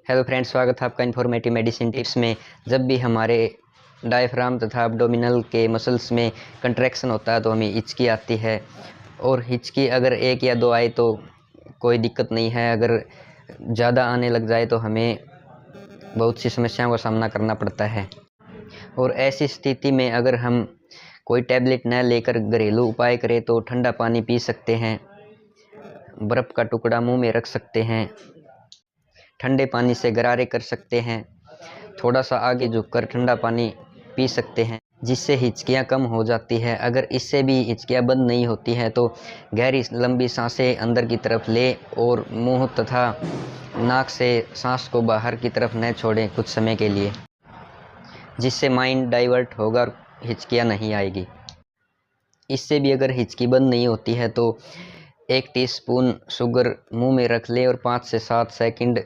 Hello friends, स्वागत है आपका इन्फॉर्मेटिव मेडिसिन टिप्स में। जब भी हमारे डायफ्राम तथा एब्डोमिनल के मसल्स में कंट्रैक्शन होता है तो हमें हिचकी आती है। और हिचकी अगर एक या दो आए तो कोई दिक्कत नहीं है, अगर ज़्यादा आने लग जाए तो हमें बहुत सी समस्याओं का सामना करना पड़ता है। और ऐसी स्थिति में अगर हम कोई टैबलेट न लेकर घरेलू उपाय करें तो ठंडा पानी पी सकते हैं, बर्फ़ का टुकड़ा मुंह में रख सकते हैं, ठंडे पानी से गरारे कर सकते हैं, थोड़ा सा आगे झुककर ठंडा पानी पी सकते हैं, जिससे हिचकियाँ कम हो जाती है। अगर इससे भी हिचकियाँ बंद नहीं होती हैं तो गहरी लंबी सांसें अंदर की तरफ लें और मुंह तथा नाक से सांस को बाहर की तरफ न छोड़ें कुछ समय के लिए, जिससे माइंड डाइवर्ट होगा और हिचकियाँ नहीं आएगी। इससे भी अगर हिचकी बंद नहीं होती है तो 1 टीस्पून शुगर मुंह में रख लें और 5 से 7 सेकंड